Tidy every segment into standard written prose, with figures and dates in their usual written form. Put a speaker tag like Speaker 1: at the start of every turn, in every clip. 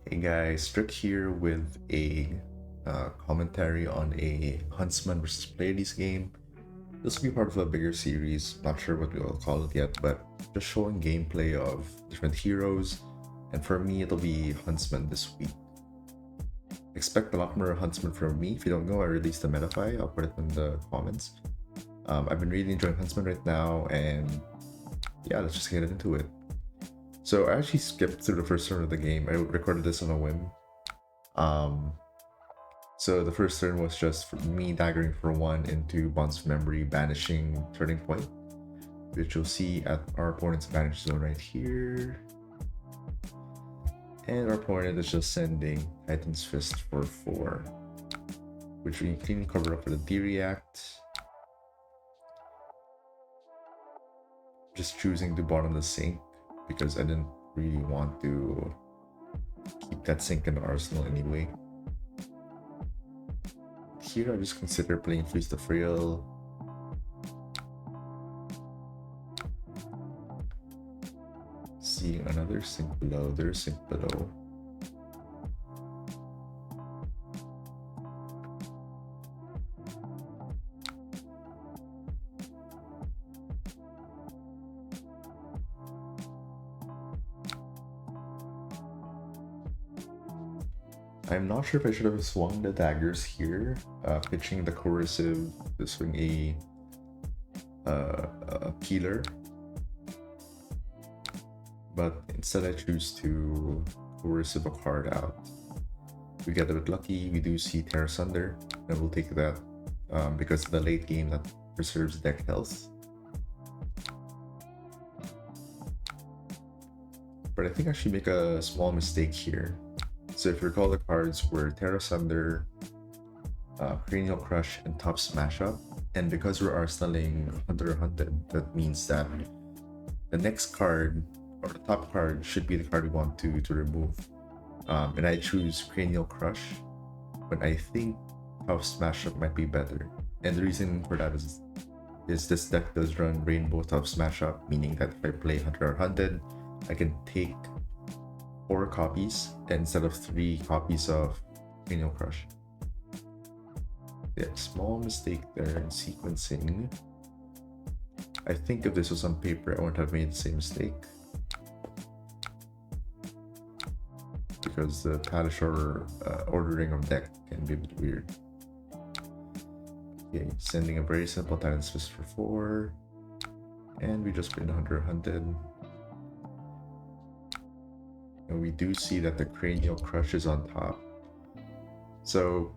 Speaker 1: Hey guys, Dric here with a commentary on a Huntsman versus Pleiades game. This will be part of a bigger series, not sure what we'll call it yet, but just showing gameplay of different heroes, and for me it'll be Huntsman this week. Expect a lot more Huntsman from me. If you don't know, I released a Metafy, I'll put it in the comments. I've been really enjoying Huntsman right now, and yeah, let's just get into it. So I actually skipped through the first turn of the game. I recorded this on a whim. So the first turn was just for me daggering for 1 into Bonds of Memory, banishing Turning Point, which you'll see at our opponent's banish zone right here. And our opponent is just sending Titan's Fist for 4, which we can cleanly cover up with a D-React. Just choosing to bottom the sink because I didn't really want to keep that sink in the arsenal anyway. Here I just consider playing Fleece the Frail. Seeing another sink below, there's sink below. I'm not sure if I should have swung the daggers here, pitching the coercive to swing a peeler, but instead I choose to coercive a card out. We get a bit lucky, we do see Terra Sunder, and we'll take that because of the late game that preserves deck health. But I think I should make a small mistake here. So if you recall, the cards were Terra Sunder, Cranial Crush, and Top Smash Up. And because we're arsenaling Hunter x Hunted, that means that the next card, or the top card, should be the card we want to remove. And I choose Cranial Crush, but I think Top Smash Up might be better. And the reason for that is this deck does run Rainbow Top Smash Up, meaning that if I play Hunter x Hunted, I can take 4 copies instead of 3 copies of Cranial Crush. Yeah, small mistake there in sequencing. I think if this was on paper, I wouldn't have made the same mistake. Because the parish ordering of deck can be a bit weird. Okay, sending a very simple Titan's Fist for 4. And we just played Hunter x Hunted. And we do see that the Cranial Crush is on top. So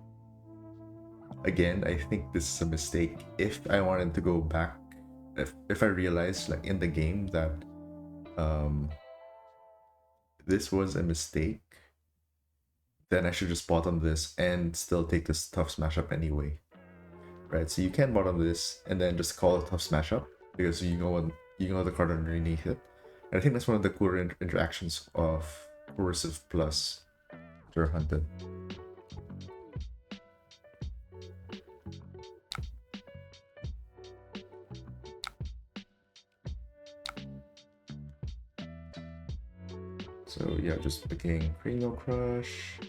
Speaker 1: again, I think this is a mistake. If I wanted to go back, if I realized like in the game that this was a mistake, then I should just bottom this and still take this Tough Smash Up anyway. Right, so you can bottom this and then just call it Tough Smash Up because you know the card underneath it. And I think that's one of the cooler interactions of Coercive plus Hunter x Hunted. So yeah, just picking Cranial Crush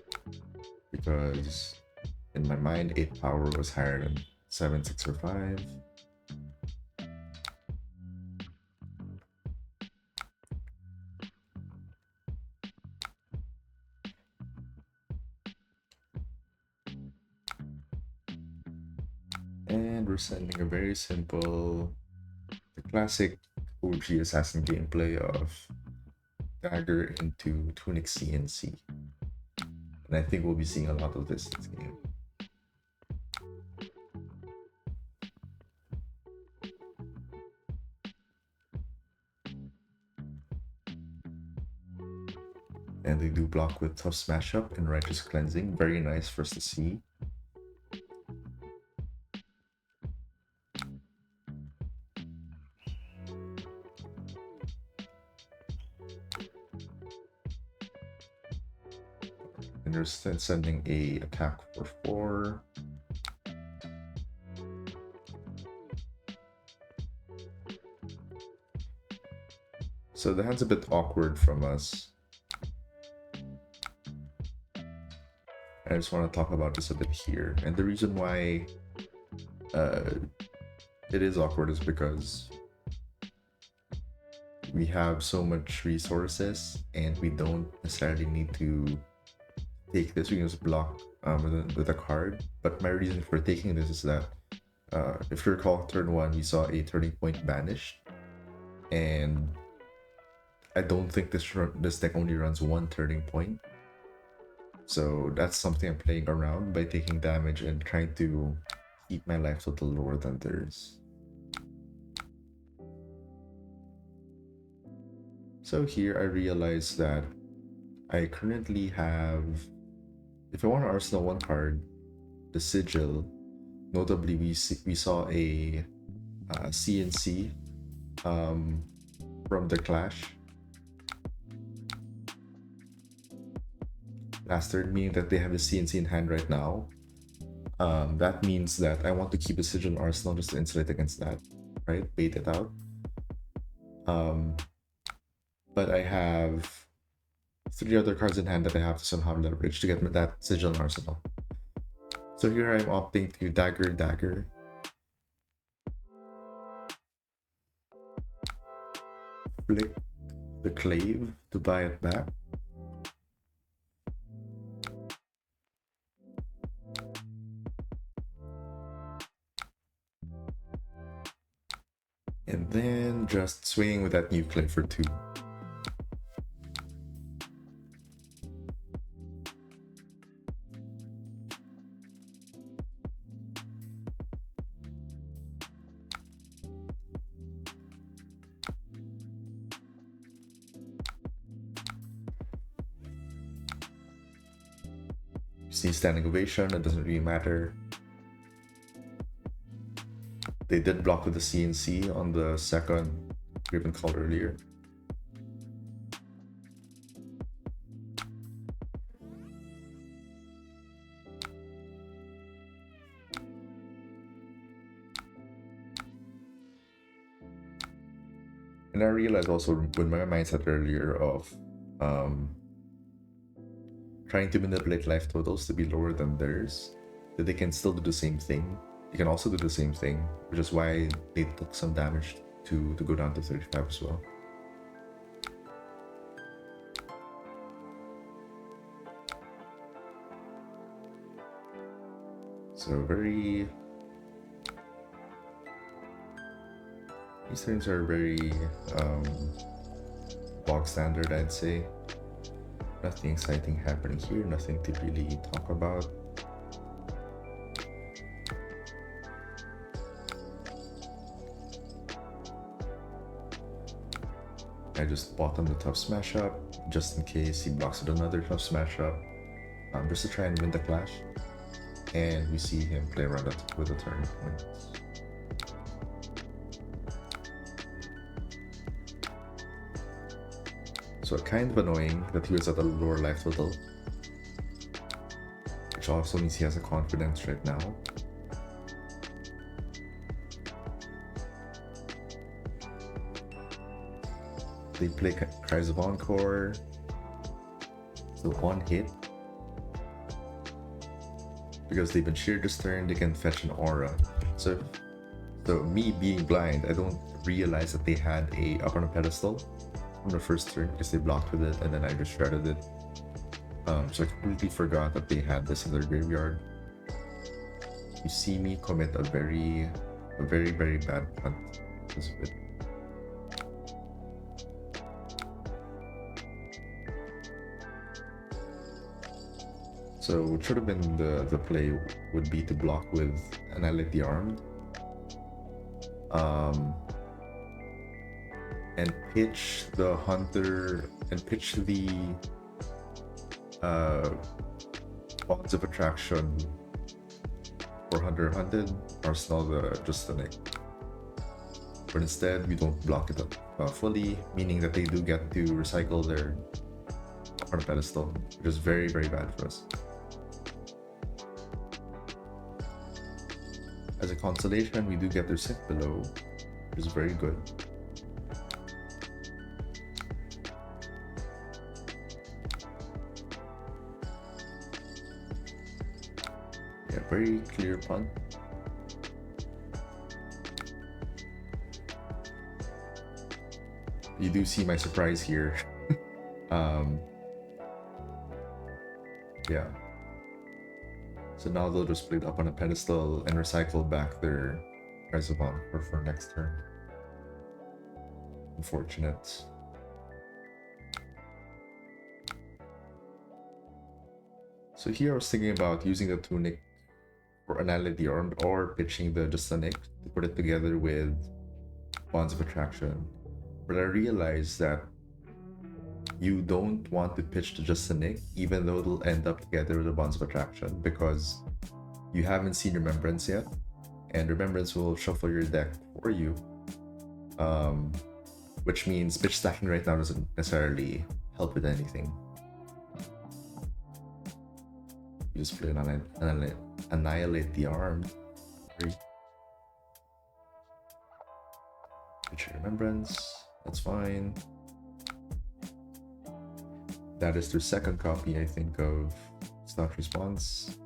Speaker 1: because in my mind 8 power was higher than 7, 6, or 5. And we're sending a very simple, the classic OG Assassin gameplay of dagger into Tunic C and C. And I think we'll be seeing a lot of this game. And they do block with Tough Smash Up and Righteous Cleansing. Very nice for us to see. And they're sending a attack for 4. So the hand's a bit awkward from us. I just want to talk about this a bit here. And the reason why it is awkward is because we have so much resources and we don't necessarily need to take this. We can just block with a card. But my reason for taking this is that if you recall, turn 1 we saw a turning point banished, and I don't think this deck only runs one turning point. So that's something I'm playing around by taking damage and trying to keep my life total lower than theirs. So here I realized that I currently have, if I want to arsenal one card, the Sigil. Notably, we saw a CNC from the Clash last turn, meaning that they have a CNC in hand right now. That means that I want to keep a Sigil in arsenal just to insulate against that, right? Bait it out. But I have 3 other cards in hand that I have to somehow leverage to get that Sigil in arsenal. So here I'm opting to dagger, flick the Clave to buy it back. And then just swinging with that new Clave for 2. See standing ovation, it doesn't really matter. They did block with the CNC on the second Raven call earlier. And I realized also with my mindset earlier of trying to manipulate life totals to be lower than theirs, that they can still do the same thing. You can also do the same thing, which is why they took some damage to go down to 35 as well. So these things are very bog standard, I'd say. Nothing exciting happening here, nothing to really talk about. I just bought him the tough smash up just in case he blocks with another tough smash up, just to try and win the clash. And we see him play around with a turning point. So kind of annoying that he was at a lower life total, which also means he has a confidence right now. They play Cries of Encore, so one hit. Because they've been sheared this turn, they can fetch an aura. So me being blind, I don't realize that they had a up on a pedestal on the first turn because they blocked with it, and then I just shredded it. So I completely forgot that they had this in their graveyard. You see me commit a very bad punt because of it. So what should have been the play would be to block with Annihilate the Armed. And pitch the Hunter, and pitch the Bonds of Attraction for Hunter Hunted, Arsenal just the Nick. But instead, we don't block it up fully, meaning that they do get to recycle their on a pedestal, which is very bad for us. As a consolation, we do get their Sink Below, which is very good. Yeah, very clear punt. You do see my surprise here. Yeah. So now they'll just split up on a pedestal and recycle back their Reservoir for next turn. Unfortunate. So here I was thinking about using the Tunic for Annihilate the Armed or pitching the Just a Nick to put it together with Bonds of Attraction. But I realized that you don't want to pitch to Just a Nick, even though it'll end up together with the Bonds of Attraction, because you haven't seen Remembrance yet, and Remembrance will shuffle your deck for you. Which means pitch stacking right now doesn't necessarily help with anything. You just play Annihilate the Armed. Pitch Remembrance, that's fine. That is their second copy, I think, of Start Response.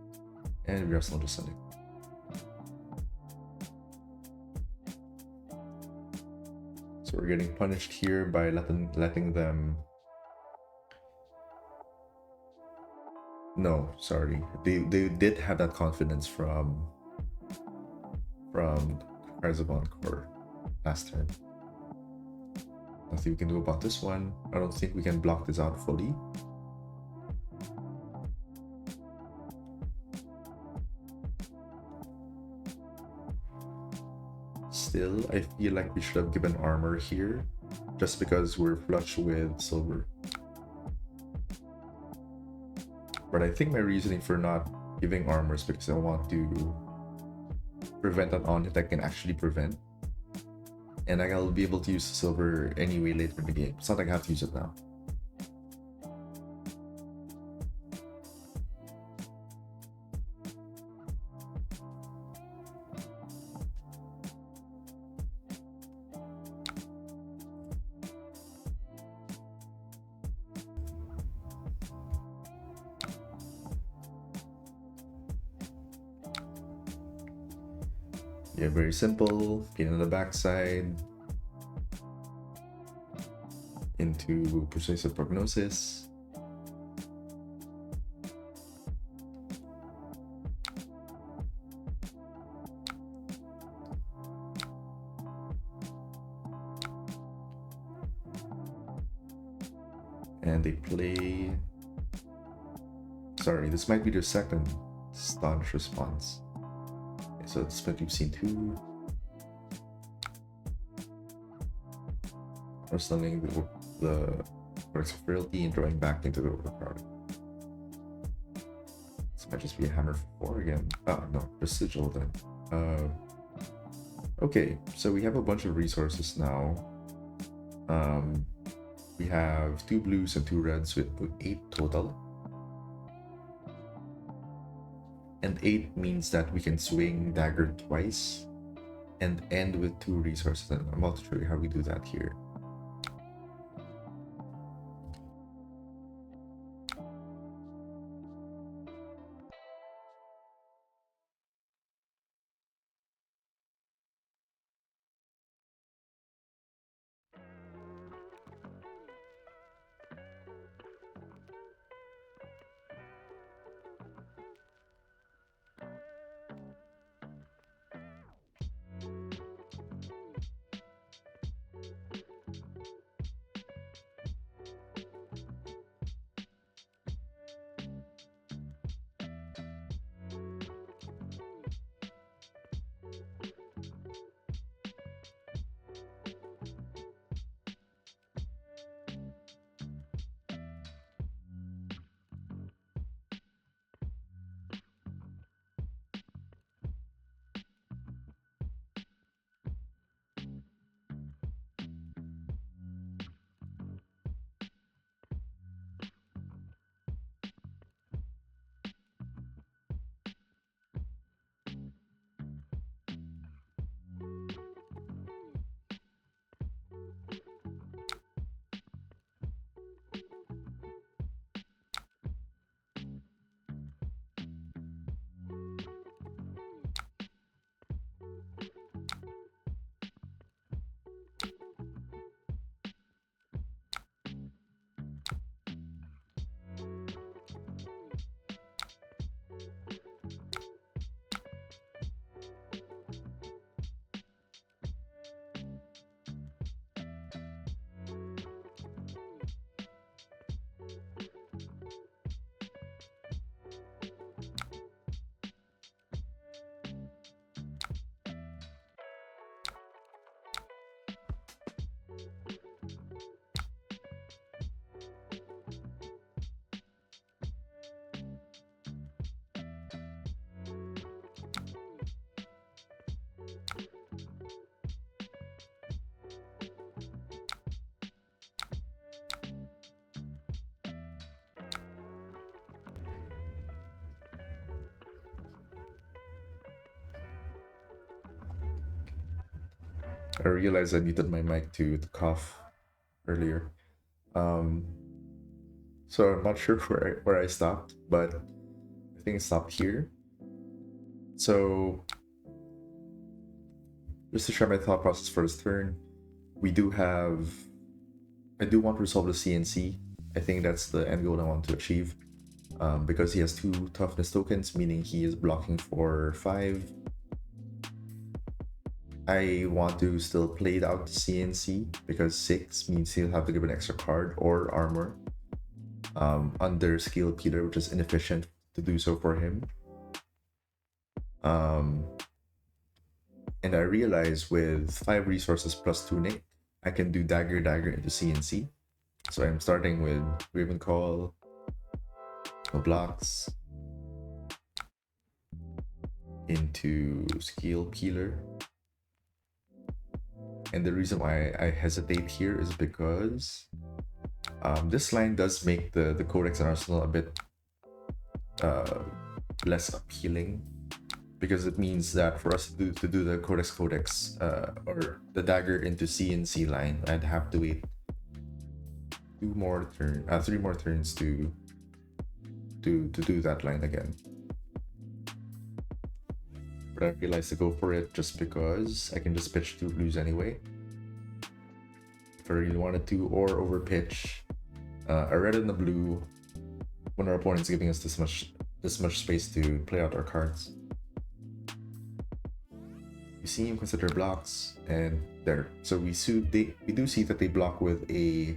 Speaker 1: And we are still just sending. So we're getting punished here by letting them. No, sorry. They did have that confidence from Karzabon Core last turn. Nothing we can do about this one. I don't think we can block this out fully. Still, I feel like we should have given armor here, just because we're flush with silver. But I think my reasoning for not giving armor is because I want to prevent an on hit I can actually prevent. And I'll be able to use the silver anyway later in the game. It's not like I have to use it now. Yeah, very simple. Gain on the backside. Into Persuasive Prognosis. And they play... Sorry, this might be their second Staunch Response. So it's what you've seen too. Or stunning the Codex of Frailty and drawing back into the overcard. This might just be a hammer for 4 again. Oh no, just sigil then. Okay, so we have a bunch of resources now. We have 2 blues and 2 reds with 8 total. And 8 means that we can swing dagger twice and end with 2 resources. And I'm about to show you how we do that here. I realized I muted my mic to cough earlier. So I'm not sure where I stopped, but I think I stopped here. So just to share my thought process for this turn, I do want to resolve the CNC. I think that's the end goal I want to achieve. Because he has 2 toughness tokens, meaning he is blocking for 5. I want to still play it out CNC because 6 means he'll have to give an extra card or armor under skill Peter, which is inefficient to do so for him. And I realize with 5 resources plus Tunic, I can do dagger into CNC. So I'm starting with Raven Call, no blocks, into skill Peeler. And the reason why I hesitate here is because this line does make the Codex and Arsenal a bit less appealing, because it means that for us to do the Codex or the dagger into CNC line, I'd have to wait 3 more turns to do that line again. But I realized to go for it just because I can just pitch 2 blues anyway. If I really wanted to, or over pitch a red and a blue when our opponent's giving us this much space to play out our cards. We see him consider blocks, and there. So we do see that they block with a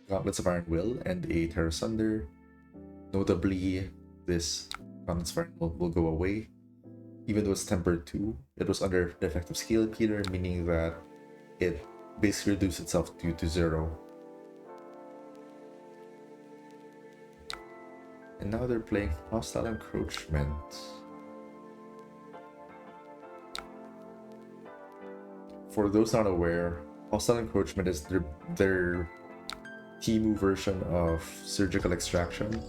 Speaker 1: Gauntlets of Iron Will and a Terra Sunder. Notably, this Gauntlets of Iron Will go away. Even though it's tempered 2, it was under the effect of Skill Peter, meaning that it basically reduced itself to 0. And now they're playing Hostile Encroachment. For those not aware, Hostile Encroachment is their Timu version of Surgical Extraction.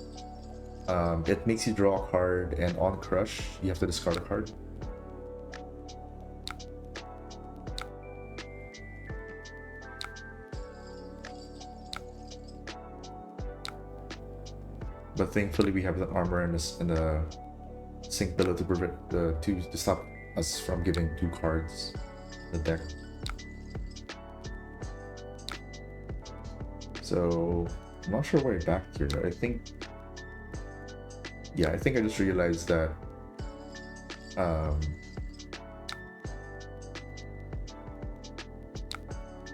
Speaker 1: It makes you draw a card, and on crush, you have to discard a card. But thankfully, we have the armor and the sink below to prevent to stop us from giving 2 cards in the deck. So I'm not sure why I backed here. I think I just realized that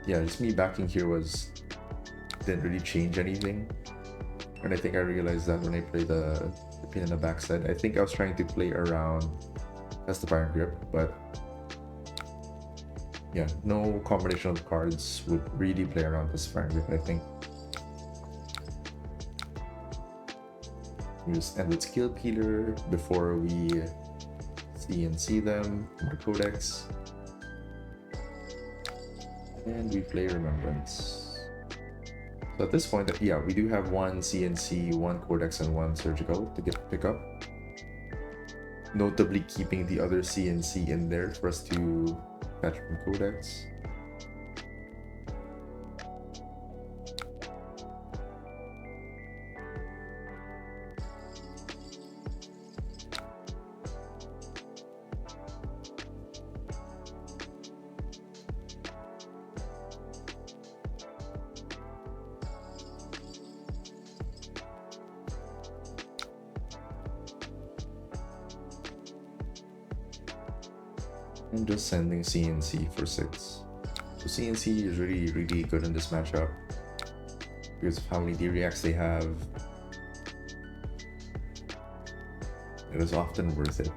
Speaker 1: just me backing here didn't really change anything. And I think I realized that when I play the pin in the backside. I think I was trying to play around Test of Iron Grip, but yeah, no combination of cards would really play around Test of Iron Grip, I think. We just end with Skill Peeler before we CNC them from the Codex. And we play Remembrance. So at this point, yeah, we do have 1 CNC, 1 Codex, and 1 Surgical to pick up. Notably keeping the other CNC in there for us to fetch from Codex. And just sending CNC for 6. So CNC is really, really good in this matchup because of how many D-reacts they have. It is often worth it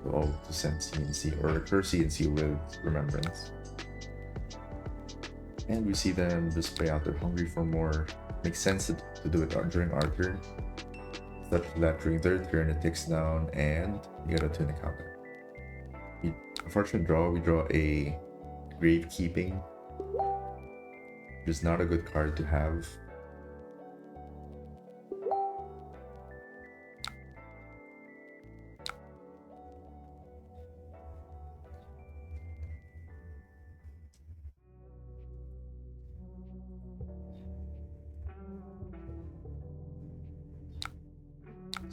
Speaker 1: to send CNC or recur CNC with Remembrance. And we see them just play out. They're hungry for more. Makes sense to do it during our turn. Such that during their turn it takes down and you get a tunic counter. Unfortunate draw, we draw a Gravekeeping, which is not a good card to have.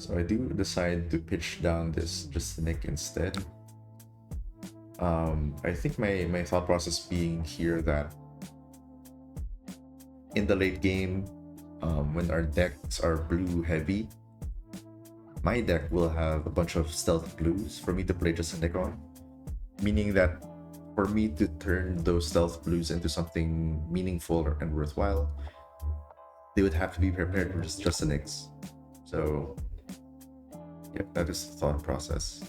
Speaker 1: So I do decide to pitch down this Justinic instead. I think my thought process being here that in the late game, when our decks are blue heavy, my deck will have a bunch of stealth blues for me to play Justinic on, meaning that for me to turn those stealth blues into something meaningful and worthwhile, they would have to be prepared for Justinics. So, yep, that is the thought process.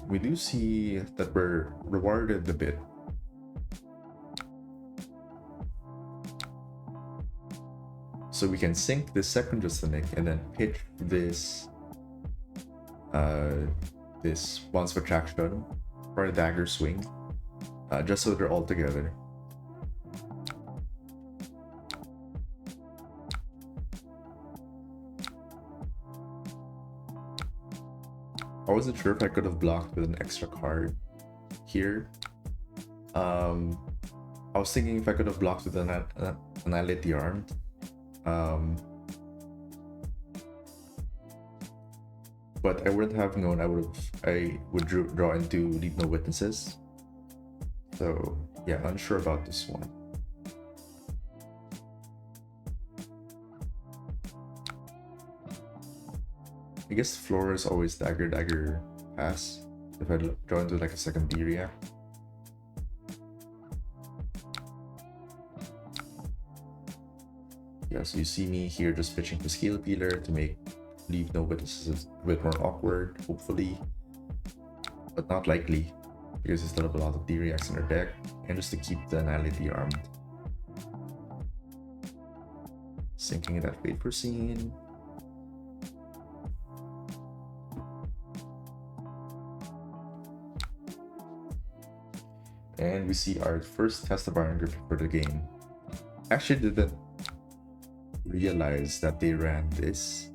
Speaker 1: We do see that we're rewarded a bit. So we can sink this second Justinic and then pitch this this Bonds of Attraction for a dagger swing, just so they're all together. I wasn't sure if I could have blocked with an extra card here. I was thinking if I could have blocked with an Annihilate the Armed. But I wouldn't have known. I would draw into Leave No Witnesses. So yeah, unsure about this one. I guess floor is always dagger pass if I draw into like a second D-react. Yeah, so you see me here just pitching to Scale Peeler to make Leave No Witnesses a bit more awkward, hopefully, but not likely because we still have a lot of D-reacts in our deck, and just to keep the Annihilate armed. Sinking that Fate Foreseen. And we see our first test of Iron Grip for the game. Actually didn't realize that they ran this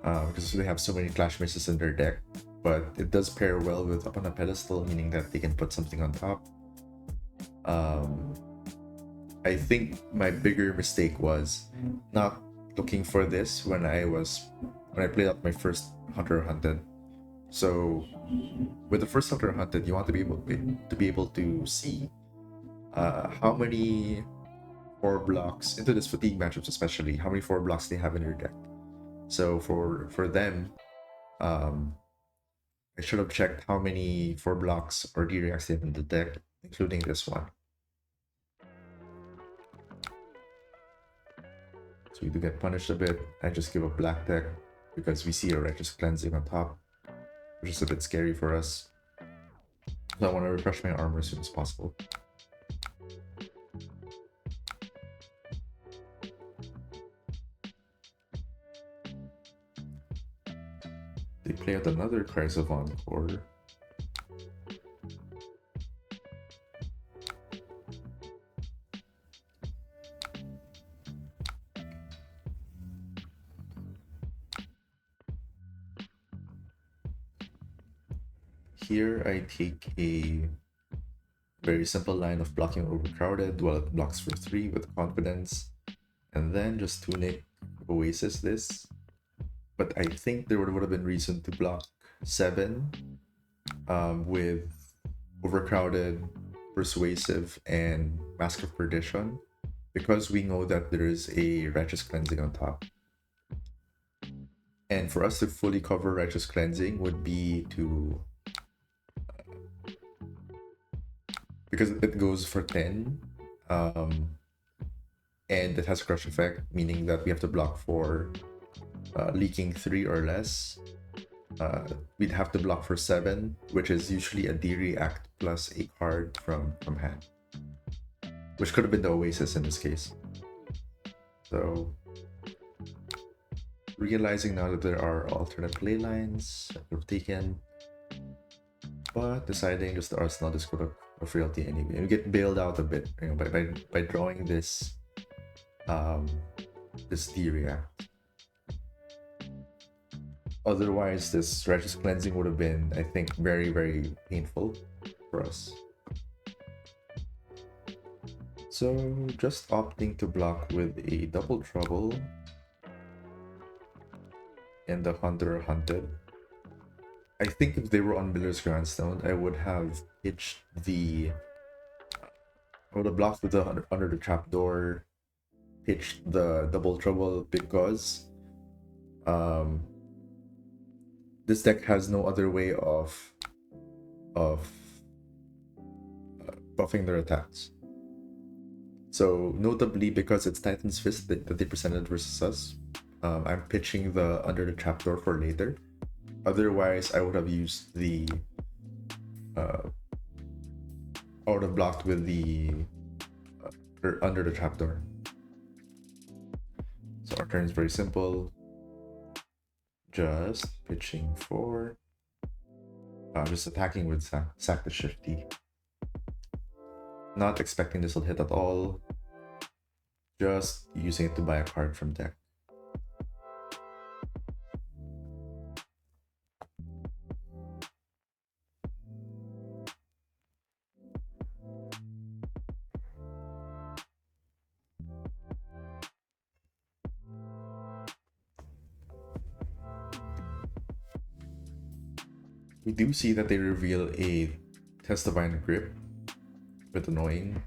Speaker 1: because they have so many Clash Maces in their deck, but it does pair well with Up on a Pedestal, meaning that they can put something on top. I think my bigger mistake was not looking for this when I played out my first Hunter Hunted. So with the first Hunter Hunted, you want to be able to see how many 4 blocks into this fatigue matchups, especially how many 4 blocks they have in their deck. So for them, I should have checked how many 4 blocks or D-reacts they have in the deck, including this one. So we do get punished a bit. I just give a black deck because we see a Righteous Cleansing on top, which is a bit scary for us. So I want to refresh my armor as soon as possible. They play out another Cries of Encore. Here I take a very simple line of blocking Overcrowded while it blocks for 3 with confidence, and then just Tunic Oasis this. But I think there would have been reason to block 7 with Overcrowded, Persuasive, and Mask of Perdition, because we know that there is a Righteous Cleansing on top. And for us to fully cover Righteous Cleansing would be to... because it goes for 10, and it has Crush effect, meaning that we have to block for leaking 3 or less. We'd have to block for 7, which is usually a D-react plus a card from hand, which could have been the Oasis in this case. So realizing now that there are alternate play lines that we've taken, but deciding just the Arsenal Discord of Frailty anyway. And we get bailed out a bit, you know, by drawing this um, this D-React. Otherwise, this Righteous Cleansing would have been, I think, very, very painful for us. So, just opting to block with a Double Trouble and the Hunter Hunted. I think if they were on Miller's Grandstone, I would have pitched the... I would have blocked with the under the trapdoor, pitched the Double Trouble because this deck has no other way of buffing their attacks. So notably, because it's Titan's Fist that they presented versus us, I'm pitching the under the trapdoor for later. Otherwise, I would have used the I would have blocked with the under the trapdoor. So our turn is very simple. Just pitching for just attacking with sack the Shifty. Not expecting this will hit at all. Just using it to buy a card from deck. We do see that they reveal a Test Divine Grip with Annoying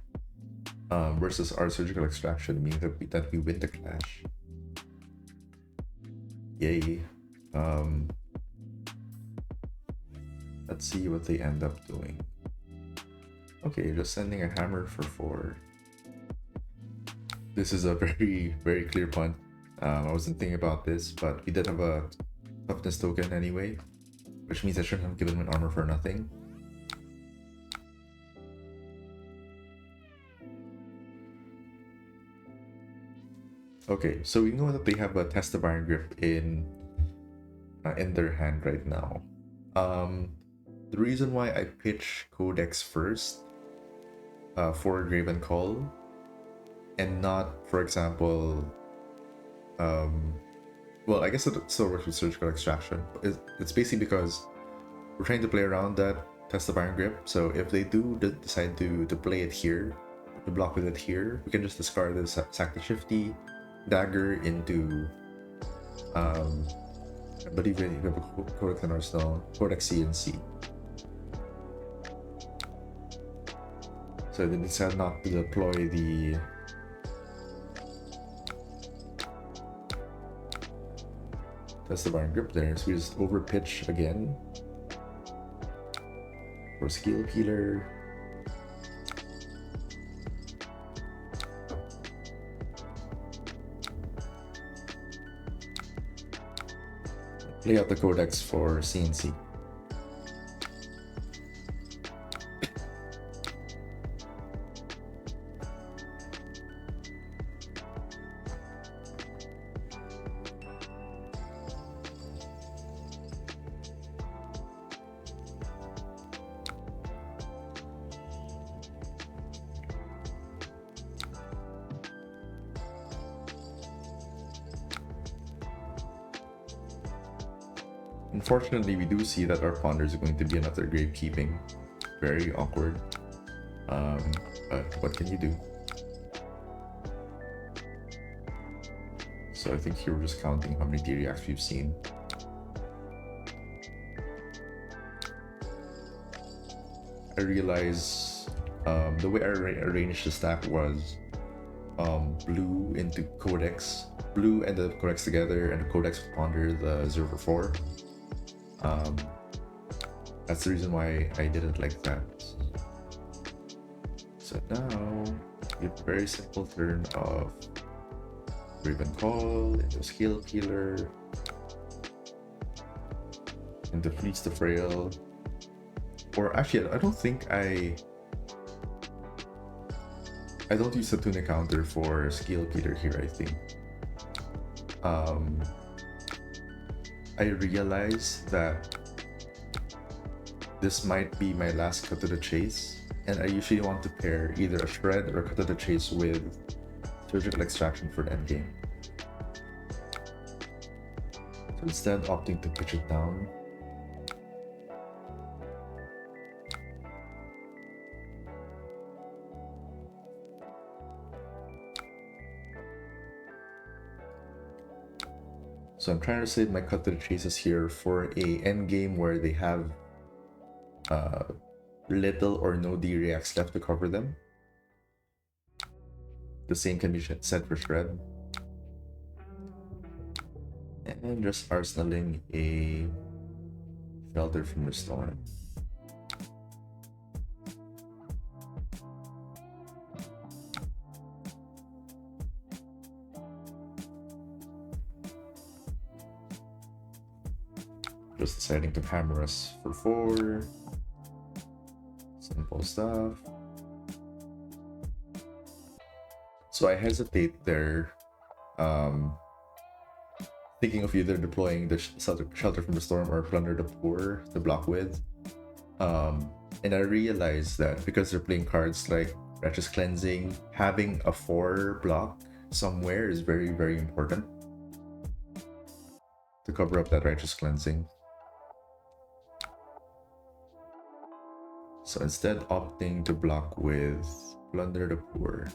Speaker 1: versus our Surgical Extraction, meaning that we win the clash. Yay. Let's see what they end up doing. Okay, just sending a hammer for 4. This is a very, very clear punt. I wasn't thinking about this, but we did have a toughness token anyway, which means I shouldn't have given him an armor for nothing. Okay, so we know that they have a Test of Iron Grip in their hand right now. The reason why I pitch Codex first for Graven Call and not, for example, well, I guess it still works with Surgical Extraction. It's basically because we're trying to play around that Test of Iron Grip. So if they do decide to play it here, to block with it here, we can just discard the sack the Shifty, dagger into I believe we have a Codex in our stone, Codex CNC. So they decide not to deploy the Test of Iron Grip there, so we just overpitch again for Skill Peeler. Play out the Codex for CNC. Unfortunately, we do see that our Ponder is going to be another Gravekeeping. Very awkward. But what can you do? So I think here we're just counting how many D-Reacts we've seen. I realize the way I arranged the stack was blue into Codex. Blue and the Codex together, and the Codex Ponder the 0 for 4. That's the reason why I did it like that. So now we have a very simple turn of Graven Call into Skill Peeler into Fleece the Frail. Or actually, I don't think I don't use the Tunic counter for Skill Peeler here, I think. I realize that this might be my last Cut to the Chase, and I usually want to pair either a Shred or a Cut to the Chase with surgical extraction for the endgame. So instead, opting to pitch it down. So I'm trying to save my cut to the chases here for a endgame where they have little or no D-reacts left to cover them. The same can be said for Shred. And just arsenaling a Shelter from the Storm. Just deciding to hammer us for 4. Simple stuff. So I hesitate there, thinking of either deploying the Shelter from the Storm or Plunder the Poor to block with. And I realized that because they're playing cards like Righteous Cleansing, having a 4 block somewhere is very, very important to cover up that Righteous Cleansing. So instead, opting to block with Plunder the Poor.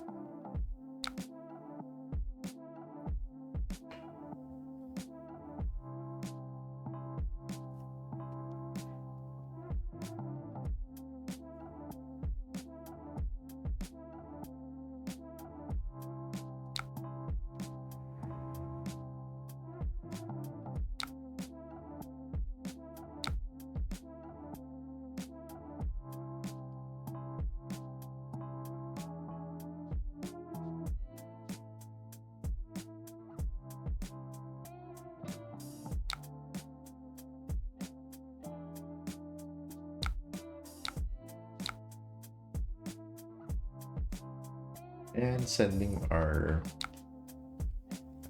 Speaker 1: And sending our,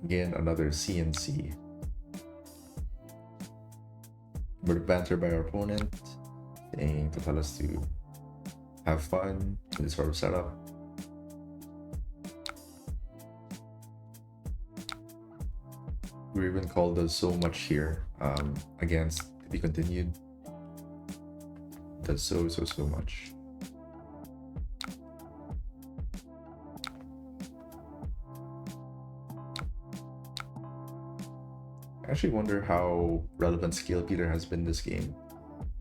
Speaker 1: again, another CNC. We're bantered by our opponent, saying to tell us to have fun in this sort of setup. We even called us so much here, against to be continued. Does so much. I actually wonder how relevant Scale Peter has been this game.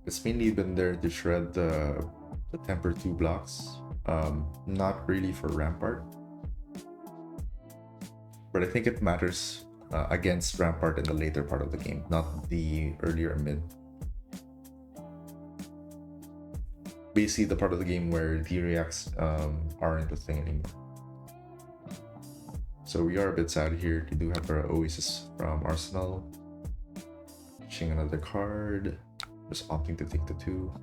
Speaker 1: It's mainly been there to shred the Temper 2 blocks, not really for Rampart. But I think it matters against Rampart in the later part of the game, not the earlier mid. Basically the part of the game where D-reacts aren't a thing anymore. So we are a bit sad here. We do have our Oasis from Arsenal. Pitching another card. Just opting to take the 2.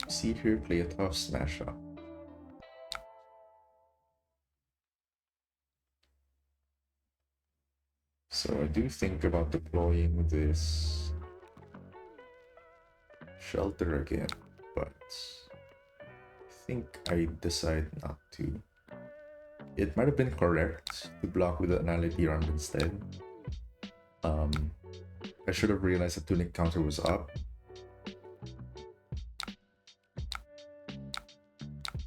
Speaker 1: See here, play a tough smash up. So I do think about deploying this Shelter again, but I think I decide not to. It might have been correct to block with the Annihilator Arm instead. I should have realized the Tunic counter was up.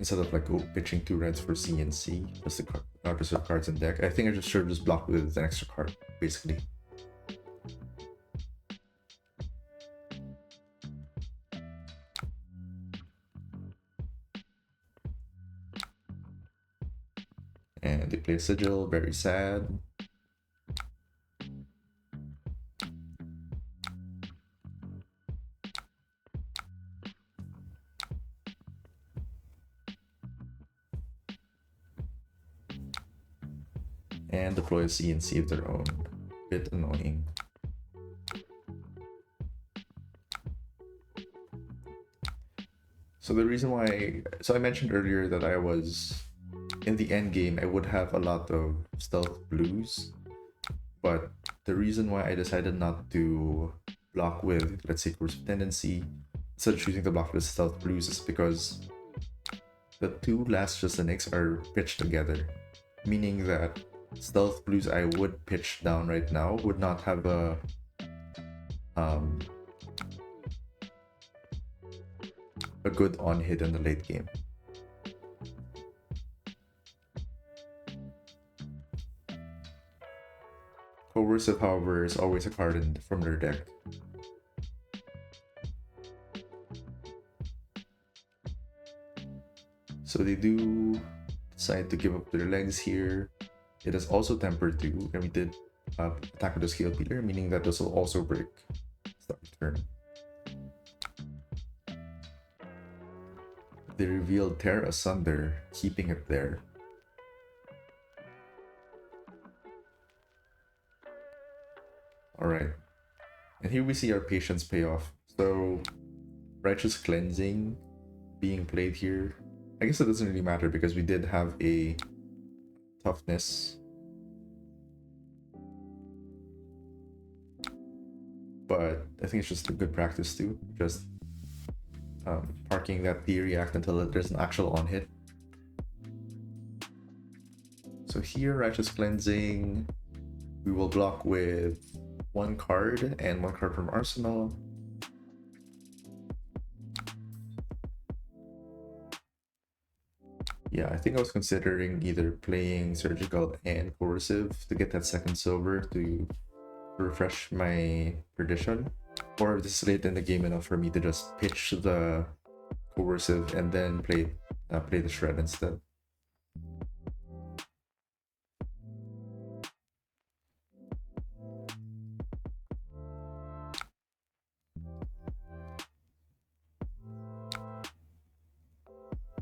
Speaker 1: Instead of like pitching 2 reds for CNC, plus the reserve cards in deck. I think I just should have just blocked with an extra card, basically. And they play a Sigil, very sad. And deploy a CNC of their own. Bit annoying. So the reason why, so I mentioned earlier that I was in the end game, I would have a lot of stealth blues, but the reason why I decided not to block with, let's say, coercive tendency, instead of choosing to block with stealth blues, is because the two last Justinics are pitched together, meaning that stealth blues I would pitch down right now would not have a good on hit in the late game. Coercive, however, is always a card from their deck. So they do decide to give up their legs here. It is also tempered too, and we did attack with the scale peeler, meaning that this will also break start turn. They revealed Tear Asunder, keeping it there. Alright, and here we see our patience pay off. So, Righteous Cleansing being played here. I guess it doesn't really matter because we did have a toughness. But I think it's just a good practice too. Just parking that P-React until there's an actual on hit. So here, Righteous Cleansing, we will block with one card and one card from Arsenal. Yeah, I think I was considering either playing Surgical and Coercive to get that second silver to refresh my Perdition, or if this is late in the game enough for me to just pitch the Coercive and then play the Shred instead.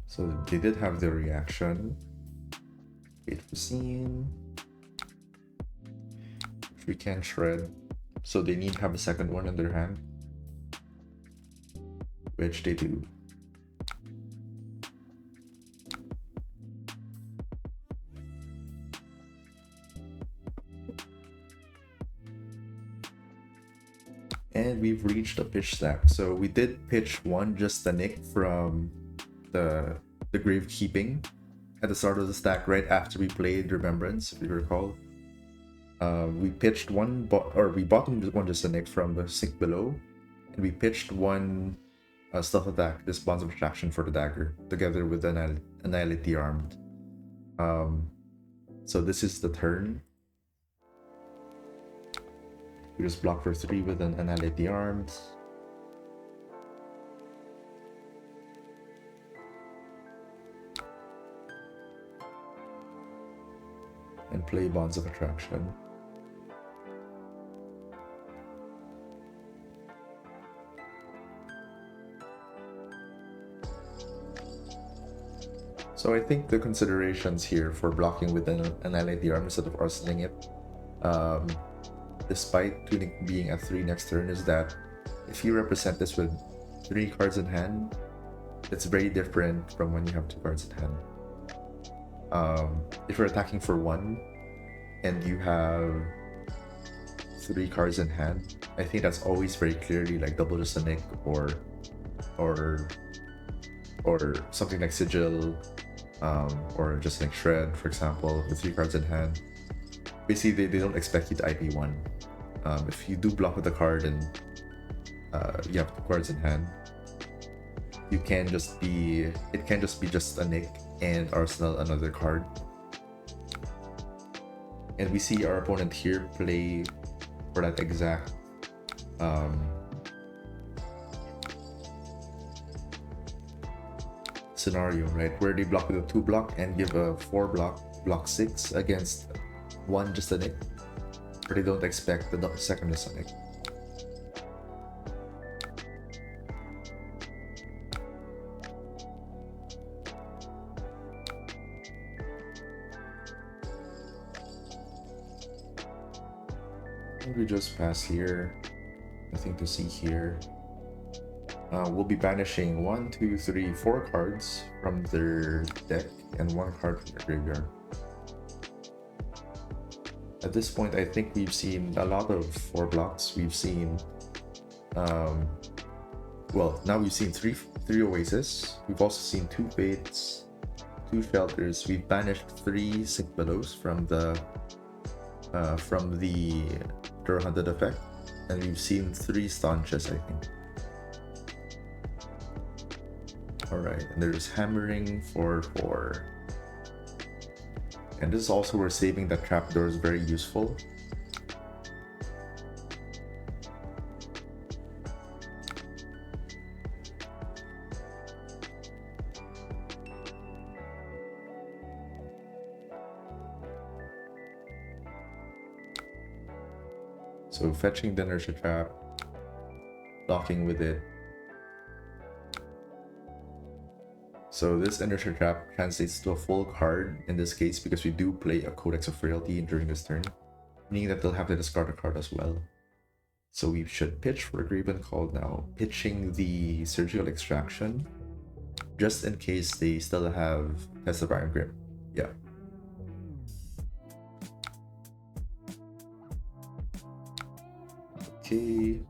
Speaker 1: So they did have their reaction. Wait for scene. Which we can shred. So they need to have a second one in their hand. Which they do. And we've reached a pitch stack. So we did pitch one Justinic from the Gravekeeping at the start of the stack right after we played Remembrance, if you recall. We pitched we bottomed one Justinic from the sink below, and we pitched one stealth attack, this Bonds of Attraction for the dagger, together with Annihilate the Armed. So this is the turn. We just block for 3 with an Annihilate the Armed. And play Bonds of Attraction. So I think the considerations here for blocking with an Annihilate the Arm instead of arsenaling it, despite Tunic being at 3 next turn, is that if you represent this with 3 cards in hand, it's very different from when you have 2 cards in hand. If you're attacking for 1 and you have 3 cards in hand, I think that's always very clearly like double Justinic or something like Sigil, or just like Shred, for example, with 3 cards in hand. Basically, they don't expect you to IP1. If you do block with a card and you have 2 cards in hand, it can just be just a Nick and Arsenal another card. And we see our opponent here play for that exact scenario, right? Where they block with a 2 block and give a 4 block 6 against 1 Justinic, where they don't expect the second Justinic. We just pass here, nothing to see here. we'll be banishing 1, 2, 3, 4 cards from their deck and 1 card from their graveyard. At this point, I think we've seen a lot of 4 blocks. We've seen, well, now we've seen three Oasis. We've also seen 2 Fates, 2 Shelters. We've banished 3 Sink Belows from the Draw Hunted effect, and we've seen 3 Staunches, I think. Alright, and there's Hammering for 4. And this is also where saving that trapdoor is very useful. So fetching the inertia trap, blocking with it. So this inertia trap translates to a full card in this case because we do play a Codex of Frailty during this turn, meaning that they'll have to discard a card as well. So we should pitch for a Graven Call now, pitching the Surgical Extraction, just in case they still have Test of Iron Grip. Yeah. Okay.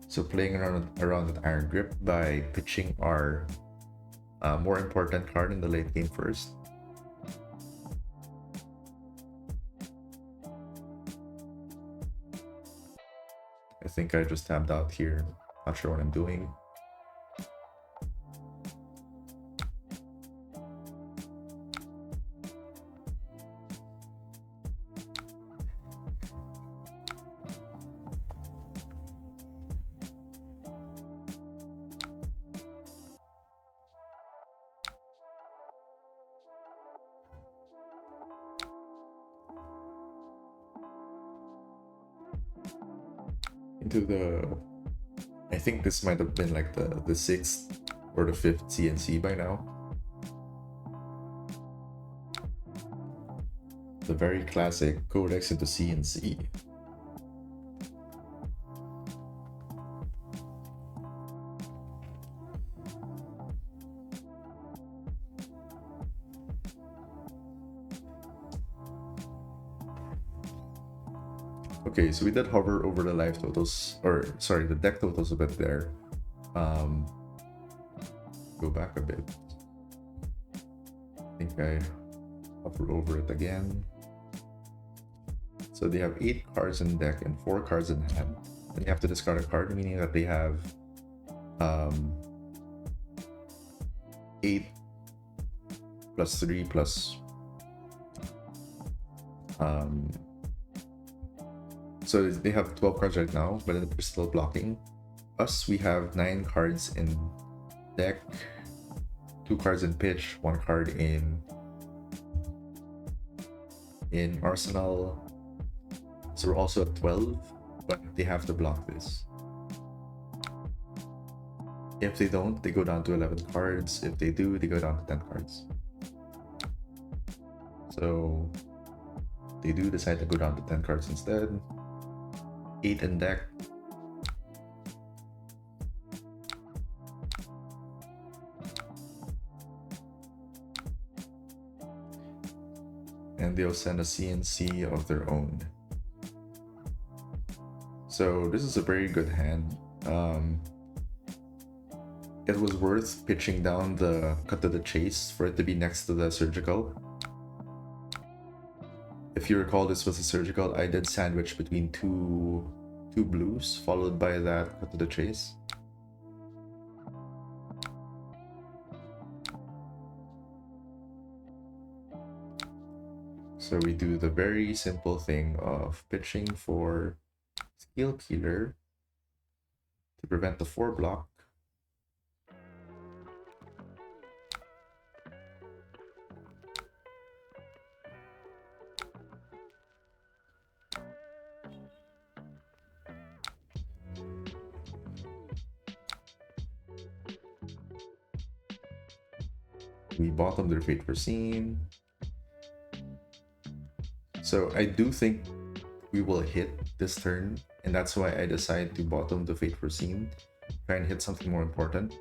Speaker 1: So playing around with Iron Grip by pitching our more important card in the late game first. I think I just tabbed out here. Not sure what I'm doing. Into the, I think this might have been like the 6th or the 5th CNC by now. The very classic Codex into CNC. Okay, so we did hover over the life totals, or sorry, the deck totals a bit there. Go back a bit. I think I hovered over it again. So they have 8 cards in deck and 4 cards in hand. Then you have to discard a card, meaning that they have 8 plus 3 plus so they have 12 cards right now, but they're still blocking. Us, we have 9 cards in deck, 2 cards in pitch, 1 card in arsenal. So we're also at 12, but they have to block this. If they don't, they go down to 11 cards. If they do, they go down to 10 cards. So they do decide to go down to 10 cards instead. 8 in deck. And they'll send a CNC of their own. So this is a very good hand. It was worth pitching down the Cut to the Chase for it to be next to the Surgical. If you recall, this was a Surgical. I did sandwich between two blues, followed by that Cut to the Chase. So we do the very simple thing of pitching for Skill Killer to prevent the 4 block. We bottom their Fate Foreseen. So I do think we will hit this turn, and that's why I decided to bottom the Fate Foreseen. try and hit something more important.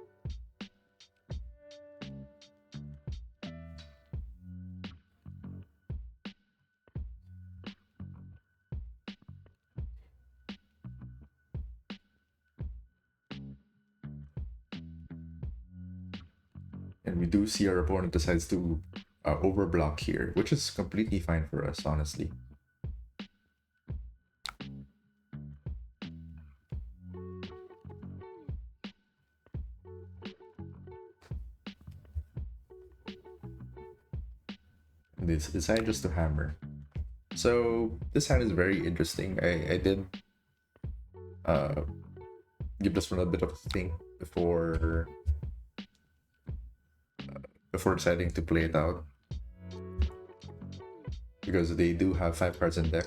Speaker 1: And we do see our opponent decides to overblock here, which is completely fine for us, honestly. And they decide just to hammer. So this hand is very interesting. I did give this one a bit of a think before deciding to play it out, because they do have 5 cards in deck,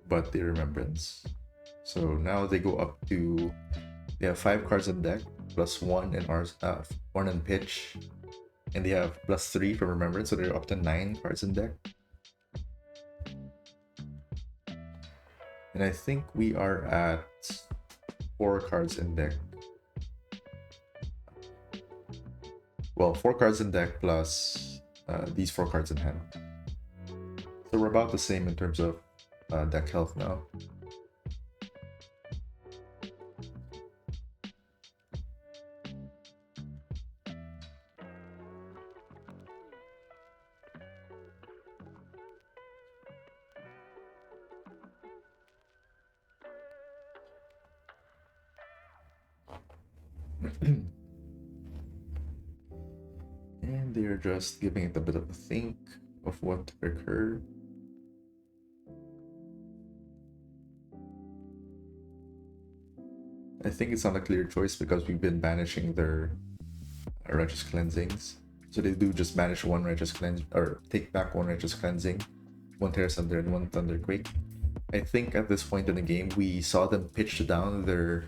Speaker 1: but the Remembrance. So now they go up to, they have 5 cards in deck plus 1 in one in pitch, and they have plus 3 from Remembrance, so they're up to 9 cards in deck. And I think we are at 4 cards in deck. Well, 4 cards in deck plus these 4 cards in hand. So we're about the same in terms of deck health now. And they're just giving it a bit of a think of what to recur. I think it's not a clear choice because we've been banishing their Righteous Cleansings. So they do just banish 1 Righteous Cleanse, or take back 1 Righteous Cleansing, 1 Terra Thunder, and 1 Thunderquake. I think at this point in the game, we saw them pitch down their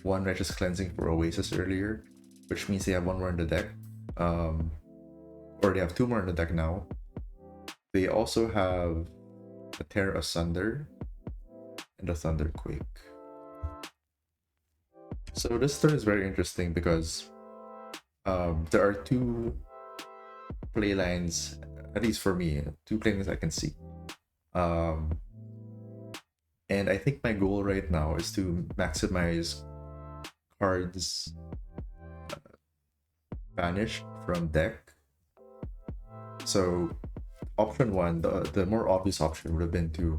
Speaker 1: 1 Righteous Cleansing for Oasis earlier, which means they have 1 more in the deck. Or they have 2 more in the deck now. They also have a Terra Asunder and a Thunderquake. So this turn is very interesting because there are 2 play lines, at least for me, 2 play lines I can see. And I think my goal right now is to maximize cards banished from deck. So option 1, the more obvious option would have been to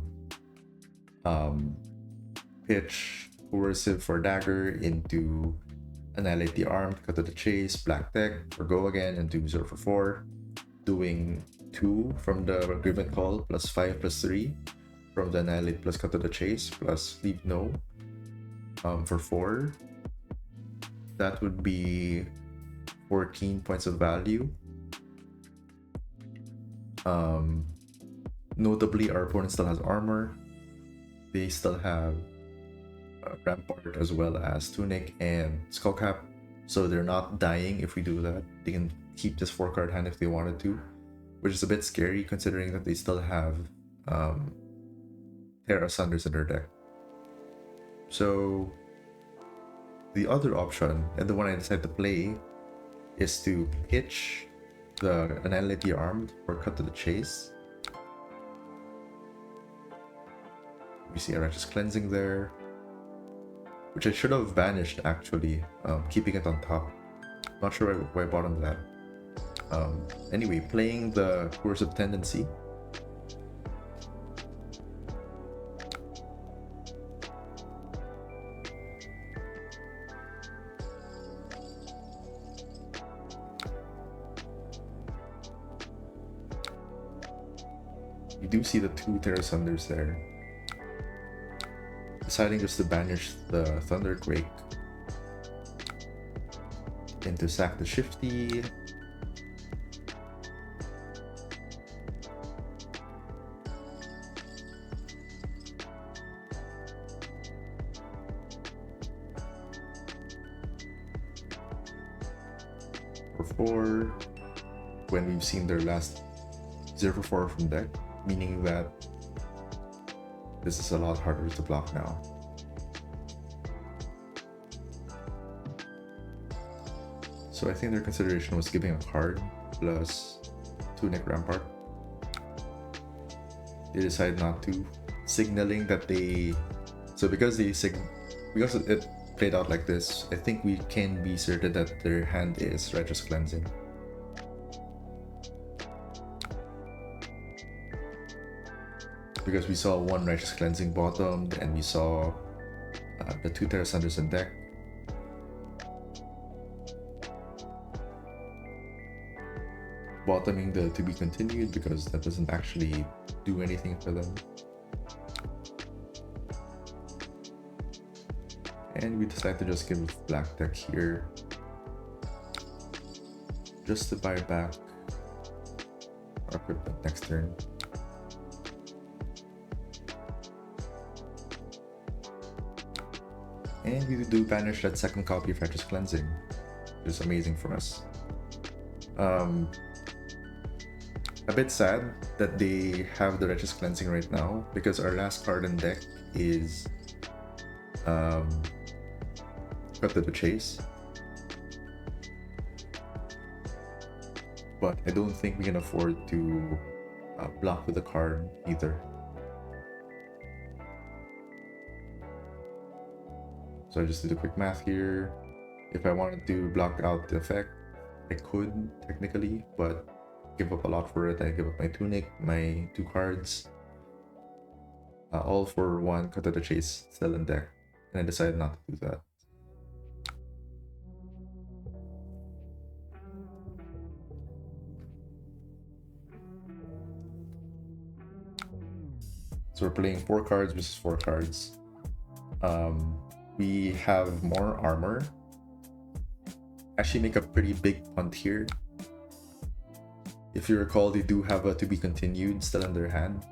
Speaker 1: pitch Coercive for Dagger into Annihilate the Armed, Cut to the Chase, Black Deck, or Go Again and do 0 for 4, doing 2 from the Grievant Call, plus 5 plus 3 from the Annihilate plus Cut to the Chase, plus Leave No for 4. That would be 14 points of value. Notably, our opponent still has armor. They still have Rampart as well as Tunic and Skullcap, so they're not dying if we do that. They can keep this 4-card hand if they wanted to, which is a bit scary considering that they still have Terra Sunders in their deck. So the other option, and the one I decided to play, is to pitch the Annihilate the Armed or Cut to the Chase. We see a Righteous Cleansing there, which I should have banished actually, keeping it on top. Not sure why I bottomed that. Anyway, playing the Coercive Tendency. You do see the 2 Terra Sunders there. Deciding just to banish the Thunderquake and to sack the Shifty. For 4, when we've seen their last 0 for 4 from deck, meaning that this is a lot harder to block now. So I think their consideration was giving a card plus Tunic Rampart. They decided not to, signaling that they... So because it played out like this, I think we can be certain that their hand is Righteous Cleansing. Because we saw one Righteous Cleansing bottomed, and we saw the 2 Terra Sunders in deck. Bottoming the to be continued because that doesn't actually do anything for them. And we decide to just give black deck here just to buy back our equipment next turn. And we do banish that second copy of Righteous Cleansing, which is amazing for us. A bit sad that they have the Righteous Cleansing right now because our last card in deck is Cut to the Chase. But I don't think we can afford to block with the card either. So I just did a quick math here. If I wanted to block out the effect, I could technically, but give up a lot for it. I give up my Tunic, my 2 cards, all for 1 Cut to the Chase still in deck, and I decided not to do that. So we're playing 4 cards versus 4 cards. We have more armor. Actually make a pretty big punt here. If you recall, they do have a to be continued still in their hand.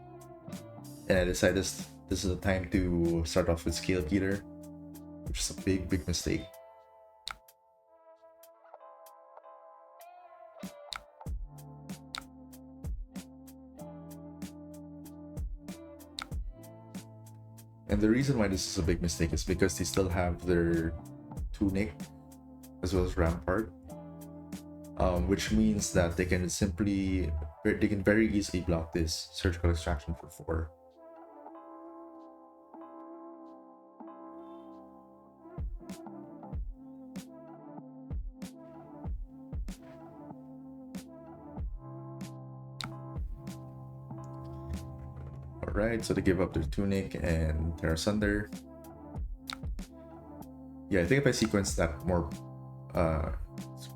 Speaker 1: And I decided this is the time to start off with Scale Peter, which is a big mistake. And the reason why this is a big mistake is because they still have their Tunic as well as Rampart, which means that they can very easily block this Surgical Extraction for 4. Alright, so they give up their Tunic and Terra Sunder. Yeah, I think if I sequenced that more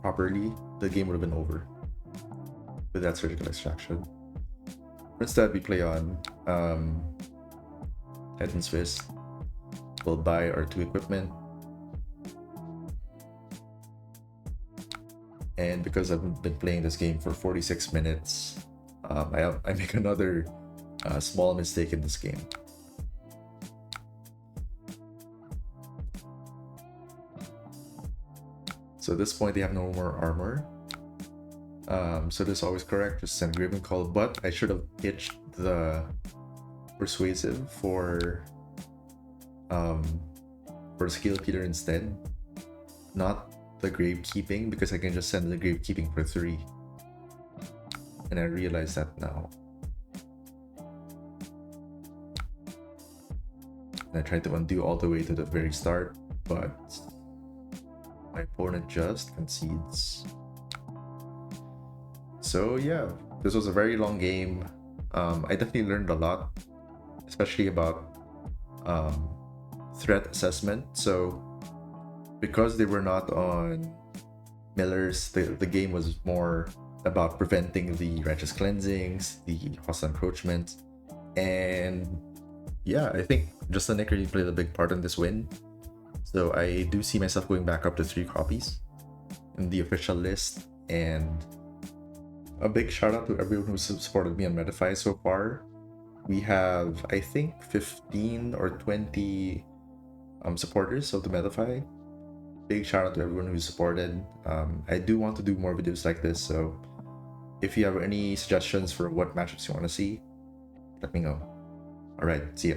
Speaker 1: properly, the game would have been over with that Surgical Extraction. Instead, we play on Titan's Fist. We'll buy our 2 equipment. And because I've been playing this game for 46 minutes, I make another small mistake in this game. So at this point, they have no more armor. So this is always correct, just send Graven Call, but I should have pitched the Persuasive for Scale Peter instead, not the Gravekeeping, because I can just send the Gravekeeping for 3. And I realize that now. And I tried to undo all the way to the very start, but my opponent just concedes. So yeah, this was a very long game. I definitely learned a lot, especially about threat assessment. So because they were not on millers, the game was more about preventing the Righteous Cleansings, the hostile encroachment, and yeah, I think Just Nick really played a big part in this win. So I do see myself going back up to 3 copies in the official list, and a big shout out to everyone who's supported me on Metafy so far. We have, I think, 15 or 20 supporters of the Metafy. Big shout out to everyone who's supported. I do want to do more videos like this, so if you have any suggestions for what matchups you want to see, let me know. Alright, see ya.